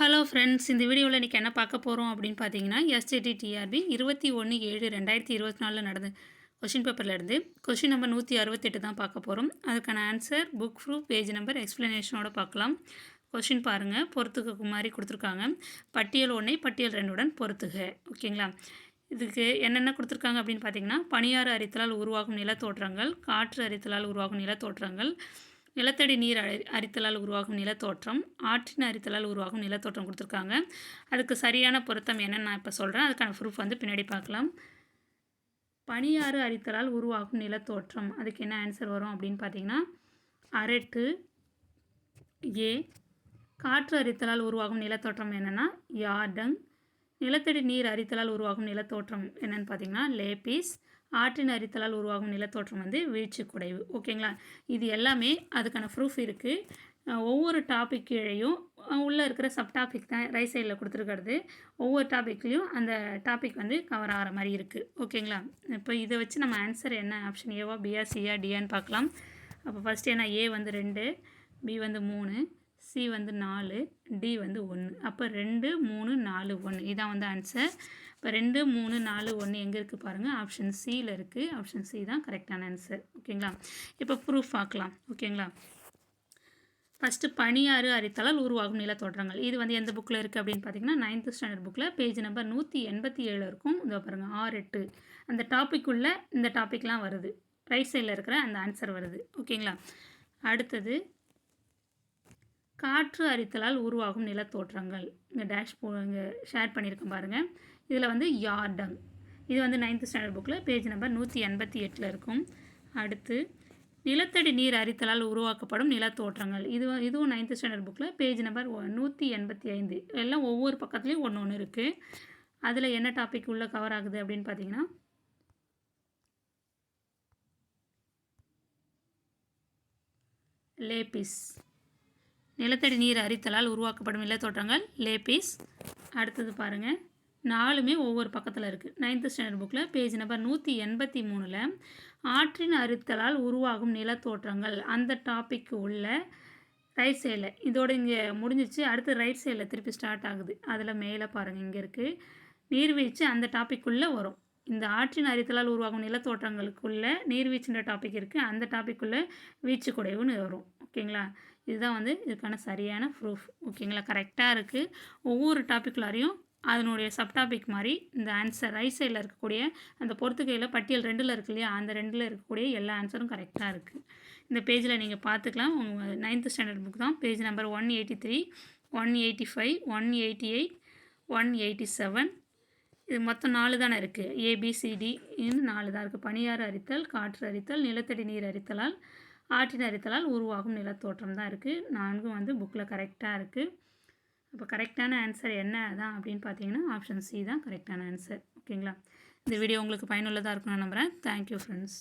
Hello friends, இந்த வீடியோவில் இன்றைக்கி என்ன பார்க்க போகிறோம் அப்படின்னு பார்த்தீங்கன்னா, எஸ்டிடி டிஆர்பி 21/7/2024 நடந்த கொஷின் பேப்பர்லேருந்து கொஷின் நம்பர் 168 தான் பார்க்க போகிறோம். அதுக்கான answer, book proof, page number, எக்ஸ்ப்ளனேஷனோட பார்க்கலாம். கொஷின் பாருங்கள், பொறுத்துக்கு மாதிரி கொடுத்துருக்காங்க. பட்டியல் 1 பட்டியல் 2 பொறுத்துக. ஓகேங்களா? இதுக்கு என்னென்ன கொடுத்துருக்காங்க அப்படின்னு பார்த்தீங்கன்னா, பனியாறு அரித்தலால் உருவாகும் நிலத்தோற்றங்கள், காற்று அரித்தலால் உருவாகும் நிலத்தோற்றங்கள், நிலத்தடி நீர் அரித்தலால் உருவாகும் நிலத்தோற்றம், ஆற்றின் அரித்தலால் உருவாகும் நிலத்தோற்றம் கொடுத்துருக்காங்க. அதுக்கு சரியான பொருத்தம் என்னன்னு நான் இப்போ சொல்கிறேன். அதுக்கான ப்ரூஃப் வந்து பின்னாடி பார்க்கலாம். பனியாறு அரித்தலால் உருவாகும் நிலத்தோற்றம், அதுக்கு என்ன ஆன்சர் வரும் அப்படின்னு பார்த்தீங்கன்னா, அரட்டு ஏ. காற்று அரித்தலால் உருவாகும் நிலத்தோற்றம் என்னென்னா யார்டங். நிலத்தடி நீர் அரித்தலால் உருவாகும் நிலத்தோற்றம் என்னென்னு பார்த்தீங்கன்னா லேபிஸ். ஆற்றின் அரித்தலால் உருவாகும் நிலத்தோற்றம் வந்து வீழ்ச்சி குடைவு. ஓகேங்களா? இது எல்லாமே அதுக்கான ப்ரூஃப் இருக்குது. ஒவ்வொரு டாபிக் கீழேயும் உள்ளே இருக்கிற சப் டாபிக் தான் ரைட் சைடில் கொடுத்துருக்கிறது. ஒவ்வொரு டாப்பிக்லேயும் அந்த டாபிக் வந்து கவர் ஆகிற மாதிரி இருக்குது. ஓகேங்களா? இப்போ இதை வச்சு நம்ம ஆன்சர் என்ன, ஆப்ஷன் ஏவா, பிஆ, சிஆ, டிஆன்னு பார்க்கலாம். அப்போ ஃபஸ்ட்டு என்ன, ஏ வந்து 2, பி வந்து 3, சி வந்து 4, டி வந்து 1. அப்போ 2, 3, 4, 1 இதான் வந்து ஆன்சர். இப்போ 2, 3, 4, 1 எங்கே இருக்குது பாருங்கள், ஆப்ஷன் சியில் இருக்குது. ஆப்ஷன் சி தான் கரெக்டான ஆன்சர். ஓகேங்களா? இப்போ ப்ரூஃப் பார்க்கலாம். ஓகேங்களா? ஃபஸ்ட்டு பனியாறு அரித்தலால் உருவாகும் நிலத்தோற்றங்கள். இது வந்து எந்த புக்கில் இருக்குது அப்படின்னு பார்த்தீங்கன்னா 9th ஸ்டாண்டர்ட் புக்கில் பேஜ் நம்பர் 187 இருக்கும். இதோ பாருங்கள், 6, 8 அந்த டாப்பிக்குள்ளே இந்த டாப்பிக்லாம் வருது. ரைட் சைடில் இருக்கிற அந்த ஆன்சர் வருது. ஓகேங்களா? அடுத்தது காற்று அரித்தலால் உருவாகும் நிலத்தோற்றங்கள். இங்கே இங்கே ஷேர் பண்ணியிருக்கேன் பாருங்கள். இதில் வந்து யார்டங். இது வந்து 9th ஸ்டாண்டர்ட் புக்கில் பேஜ் நம்பர் 188 இருக்கும். அடுத்து நிலத்தடி நீர் அரித்தலால் உருவாக்கப்படும் நிலத்தோற்றங்கள். இதுவும் 9th ஸ்டாண்டர்ட் புக்கில் பேஜ் நம்பர் 185. எல்லாம் ஒவ்வொரு பக்கத்துலேயும் ஒன்று ஒன்று இருக்குது. அதில் என்ன டாபிக் உள்ளே கவர் ஆகுது அப்படின்னு பார்த்தீங்கன்னா லேபிஸ். நிலத்தடி நீர் அரித்தலால் உருவாக்கப்படும் நிலத்தோற்றங்கள் லேபிஸ். அடுத்தது பாருங்கள், 4மே ஒவ்வொரு பக்கத்தில் இருக்குது. 9th ஸ்டாண்டர்ட் புக்கில் பேஜ் நம்பர் 183 ஆற்றின் அரித்தலால் உருவாகும் நிலத்தோற்றங்கள் அந்த டாபிக் உள்ள ரைட் சைடில், இதோடு இங்கே முடிஞ்சிச்சு. அடுத்து ரைட் சைடில் திருப்பி ஸ்டார்ட் ஆகுது. அதில் மேலே பாருங்கள், இங்கே இருக்குது நீர்வீழ்ச்சி. அந்த டாப்பிக்குள்ளே வரும். இந்த ஆற்றின் அரித்தலால் உருவாகும் நிலத்தோற்றங்களுக்குள்ளே நீர்வீழ்ச்சின்ற டாபிக் இருக்குது. அந்த டாப்பிக்குள்ளே வீச்சு குடைவுன்னு வரும். ஓகேங்களா? இதுதான் வந்து இதுக்கான சரியான ப்ரூஃப். ஓகேங்களா? கரெக்டாக இருக்குது. ஒவ்வொரு டாப்பிக்குள்ளாரையும் அதனுடைய சப் டாபிக் மாதிரி இந்த ஆன்சர் ரைட் சைடில் இருக்கக்கூடிய அந்த பொறுத்துக்கையில் பட்டியல் 2 இருக்கு இல்லையா, அந்த 2 இருக்கக்கூடிய எல்லா ஆன்சரும் கரெக்டாக இருக்குது. இந்த பேஜில் நீங்கள் பார்த்துக்கலாம். உங்கள் 9th ஸ்டாண்டர்ட் புக் தான். Page number 183, 185, 188, 187. இது மொத்தம் 4 தானே இருக்குது. ஏபிசிடி இன்னும் 4 தான் இருக்குது. பனியாறு அரித்தல், காற்று அரித்தல், நிலத்தடி நீர் அரித்தலால், ஆற்றின் அரித்தலால் உருவாகும் நிலத்தோற்றம் தான் இருக்குது. 4ம் வந்து புக்கில் கரெக்டாக இருக்குது. அப்போ கரெக்டான ஆன்சர் என்ன தான் அப்படின்னு பார்த்தீங்கன்னா ஆப்ஷன் சி தான் கரெக்டான ஆன்சர். ஓகேங்களா? இந்த வீடியோ உங்களுக்கு பயனுள்ளதாக இருக்கும்னு நம்புகிறேன். Thank you friends.